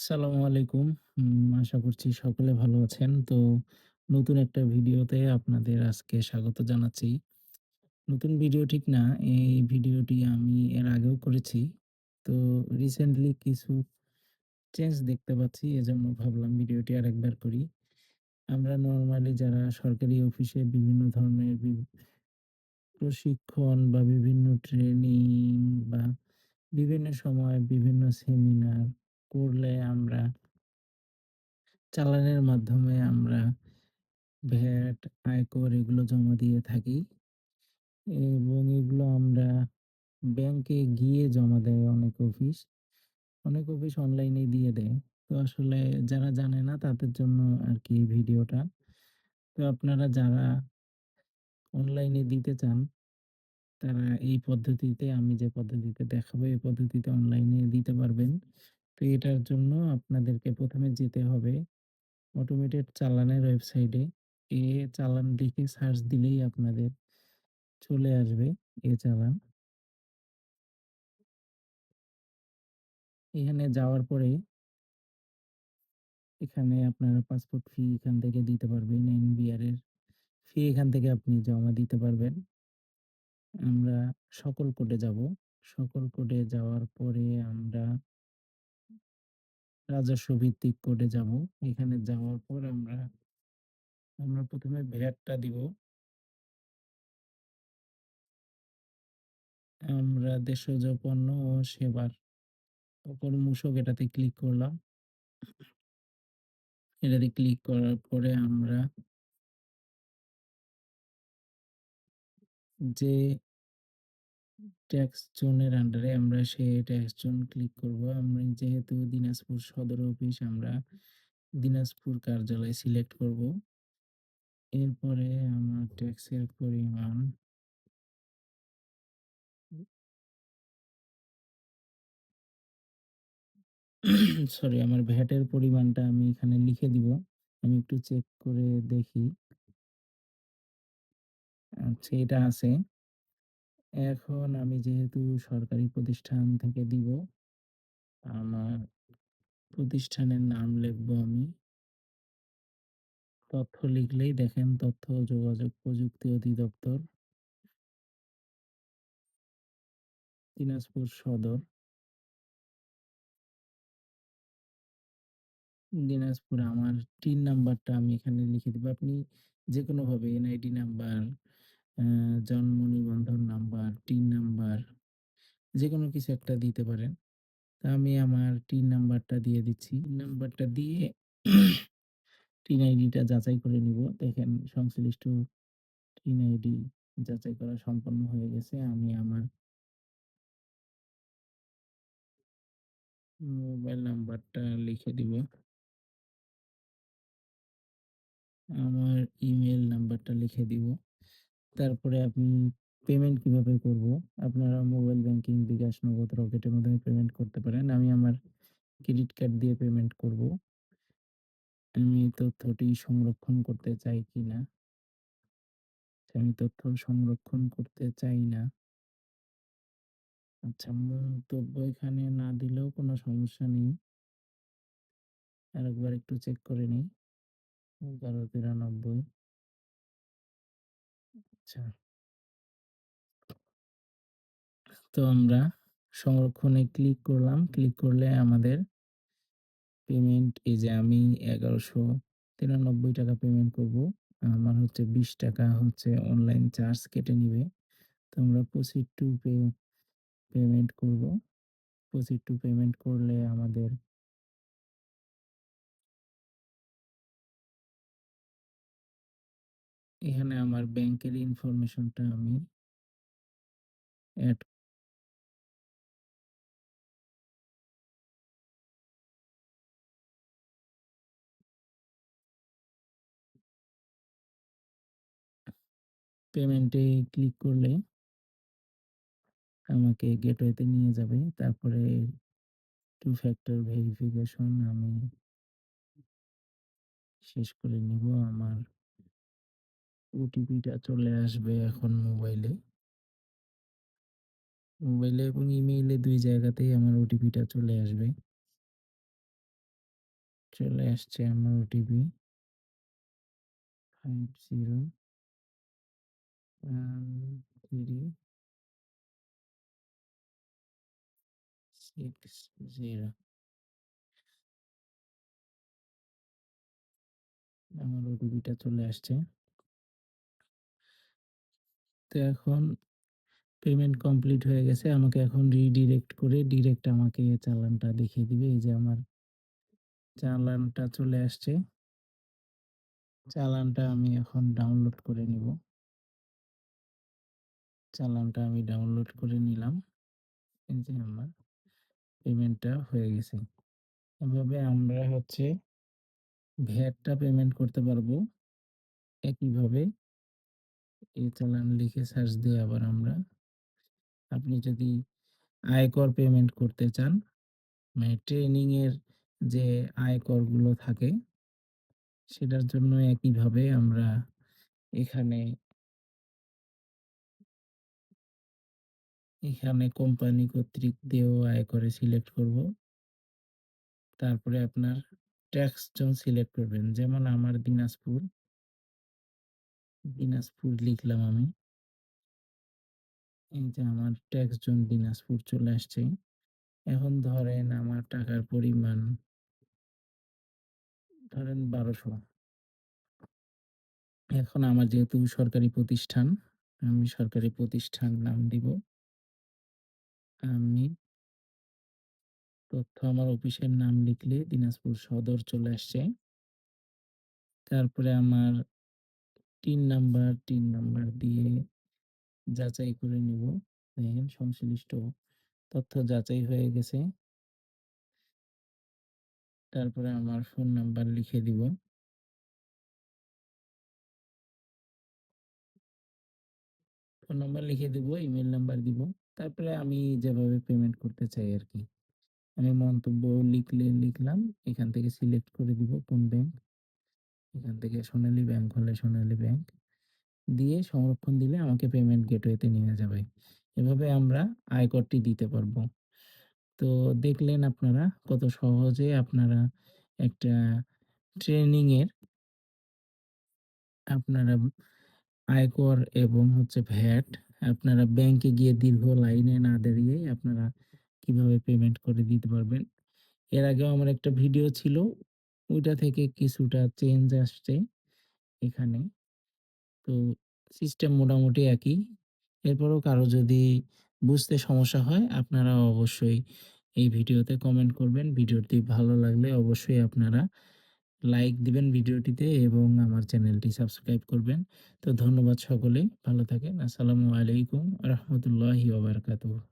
আসসালামু আলাইকুম। আশা করছি সকলে ভালো আছেন। তো নতুন একটা ভিডিওতে আপনাদের আজকে স্বাগত জানাচ্ছি। নতুন ভিডিও ঠিক না, এই ভিডিওটি আমি এর আগেও করেছি। তো রিসেন্টলি কিছু চেঞ্জ দেখতে পাচ্ছি। এজন্য ভাবলাম ভিডিওটি আরেকবার করি। আমরা নরমালি যারা সরকারি অফিসে বিভিন্ন ধরনের প্রশিক্ষণ বা বিভিন্ন ট্রেনিং বা বিভিন্ন সময় বিভিন্ন সেমিনার করলে আমরা চালানের মাধ্যমে আমরা ভ্যাট, আয়কর এগুলো জমা দিয়ে থাকি এবং এগুলো আমরা ব্যাংকে গিয়ে জমা দেয় অনেক অফিস। অনেক অফিস অনলাইনে দিয়ে দেয়। তো আসলে যারা জানে না তাদের জন্য আরকি এই ভিডিওটা। তো আপনারা যারা অনলাইনে দিতে চান, তারা এই পদ্ধতিতে আমি যে পদ্ধতিতে দেখাবো এই পদ্ধতিতে অনলাইনে দিতে পারবেন। তো এটার জন্য আপনাদেরকে ১ম এ যেতে হবে অটোমেটেড চালানের ওয়েবসাইটে। চালান লিখে সার্চ দিলেই আপনাদের চলে আসবে চালান। এখানে যাওয়ার পরে এখানে আপনারা পাসপোর্ট ফি এখান থেকে দিতে পারবেন। এনবিআর এর ফি এখান থেকে আপনি জমা দিতে পারবেন। আমরা সকল কোডে যাব। সকল কোডে যাওয়ার পরে আমরা রাজস্ব ভিত্তিক কোডে যাব। এখানে যাওয়ার পর আমরা ১ম এ ভ্যাটটা দিব। আমরা দেশজ পণ্য ও সেবার উপর মূসক এটাতে ক্লিক করলাম। এটাতে ক্লিক করার পরে আমরা যে ট্যাক্স জোনের আন্ডারে আমরা সেই ট্যাক্স জোন ক্লিক করব। আমি যেহেতু দিনাজপুর সদর অফিস আমরা দিনাজপুর কার্যালয় সিলেক্ট করব। এরপরে আমার ট্যাক্সের পরিমাণ সরি আমার ভ্যাটের পরিমাণটা আমি এখানে লিখে দিব। আমি একটু চেক করে দেখি। আচ্ছা এটা আছে। এখন আমি যেহেতু সরকারি প্রতিষ্ঠান থেকে দিব, আমার প্রতিষ্ঠানের নাম লিখব আমি। তথ্য লিখলেই দেখেন তথ্য ও যোগাযোগ প্রযুক্তি অধিদপ্তর, দিনাজপুর সদর। দিনাজপুর আমার টিন নাম্বারটা আমি এখানে লিখে দিব। আপনি যেকোনোভাবে এনআইডি নাম্বার, আ জন্ম নিবন্ধন নাম্বার, টিন নাম্বার যেকোনো কিছু একটা দিতে পারেন। তা আমি আমার টিন নাম্বারটা দিয়ে দিচ্ছি। টিন নাম্বারটা দিয়ে টিন আইডিটা যাচাই করে নিব। দেখেন সংশ্লিষ্ট টিন আইডি যাচাই করা সম্পন্ন হয়ে গেছে। আমি আমার মোবাইল নাম্বারটা লিখে দিব। আমার ইমেইল নাম্বারটা লিখে দিব। তারপরে আপনি পেমেন্ট কিভাবে করব? আপনারা মোবাইল ব্যাংকিং, বিকাশ, নগদ, রকেটের মাধ্যমে পেমেন্ট করতে পারেন। আমি আমার ক্রেডিট কার্ড দিয়ে পেমেন্ট করব। আমি তথ্যটি সংরক্ষণ করতে চাই কিনা? আমি তথ্য সংরক্ষণ করতে চাই না। আচ্ছা মন্তব্য এখানে না দিলেও কোনো সমস্যা নেই। আরেকবার একটু চেক করে নিই। ১১৯৩ আচ্ছা। তো আমরা সংরক্ষণে ক্লিক করলাম। ক্লিক করলে আমাদের পেমেন্ট এই যে আমি ৳১১৯৩ পেমেন্ট করব। আমার হচ্ছে ৳২০ হচ্ছে অনলাইন চার্জ কেটে নিবে। তো আমরা প্রসিড টু পেমেন্ট করব। প্রসিড টু পেমেন্ট করলে আমাদের এখানে আমার ব্যাংকের ইনফরমেশনটা আমি এড পেমেন্টে ক্লিক করলে আমাকে গেটওয়েতে নিয়ে যাবে। তারপরে টু ফ্যাক্টর ভেরিফিকেশন আমি শেষ করে নিব। আমার ওটিপিটা চলে আসবে এখন মোবাইলে। মোবাইলে এবং ইমেইলে ২ জায়গাতেই আমার ওটিপিটা চলে আসবে। চলে আসছে আমার ওটিপি 50 আমার ওটিপিটা চলে আসছে। তো এখন পেমেন্ট কমপ্লিট হয়ে গেছে। আমাকে এখন রিডিরেক্ট করে ডিরেক্ট আমাকে চালানটা দেখিয়ে দিবে। এই যে আমার চালানটা চলে আসছে। চালানটা আমি এখন ডাউনলোড করে নিব। চালানটা আমি ডাউনলোড করে নিলাম। এই যে আমার পেমেন্টটা হয়ে গেছে। এভাবে আমরা হচ্ছে ভ্যাটটা পেমেন্ট করতে পারবো। একইভাবে এই চালান লিখে সার্চ দিয়ে আবার আপনি যদি আয়কর পেমেন্ট করতে চান, মানে ট্রেনিং এর যে আয়করগুলো থাকে সেটার জন্য একইভাবে আমরা এখানে এখানে কোম্পানি কর্তৃক দেয় আয়করে সিলেক্ট করব। তারপরে আপনার ট্যাক্স জোন সিলেক্ট করবেন। যেমন আমার দিনাজপুর লিখলাম আমি। এই যে আমার ট্যাক্স জোন দিনাজপুর চলে আসছে। এখন ধরেন আমার টাকার পরিমাণ ধরেন ১২০০। এখন আমার যেহেতু সরকারি প্রতিষ্ঠান, আমি সরকারি প্রতিষ্ঠান নাম দিব। আমি তথ্য আমার অফিসের নাম লিখলে দিনাজপুর সদর চলে আসছে। তারপরে আমার টিন নাম্বার দিয়ে যাচাই করে নিব। দেখেন সংশ্লিষ্ট তথ্য যাচাই হয়ে গেছে। তারপরে আমার ফোন নাম্বার লিখে দিব। ফোন নাম্বার লিখে দিব, ইমেইল নাম্বার দিব। তারপরে আমি যেভাবে পেমেন্ট করতে চাই আরকি। আমি মন্তব্য লিখলাম। এখান থেকে সিলেক্ট করে দিব কোন ব্যাংক। এখান থেকে সোনালী ব্যাংক হলে সোনালী ব্যাংক দিয়ে সংরক্ষণ দিলে আমাকে পেমেন্ট গেটওয়েতে নিয়ে যাবে। এভাবে আমরা আয়করটি দিতে পারবো। তো দেখলেন আপনারা কত সহজে আপনারা একটা ট্রেনিং এর আপনারা আয়কর এবং হচ্ছে ভ্যাট আপনারা ব্যাংকে গিয়ে দীর্ঘ লাইনে না দাঁড়িয়ে আপনারা কিভাবে পেমেন্ট করে দিতে পারবেন। এর আগেও আমার একটা ভিডিও ছিল। ওইটা থেকে কিছুটা চেঞ্জ আসছে এখানে। তো সিস্টেম মোটামুটি একই। এরপরেও কারো যদি বুঝতে সমস্যা হয় আপনারা অবশ্যই এই ভিডিওতে কমেন্ট করবেন। ভিডিওটি ভালো লাগলে অবশ্যই আপনারা লাইক দিবেন ভিডিওটিতে এবং আমার চ্যানেলটি সাবস্ক্রাইব করবেন। তো ধন্যবাদ সকলেই। ভালো থাকেন। আসসালামু আলাইকুম ওয়া রাহমাতুল্লাহি ওয়া বারাকাতুহু।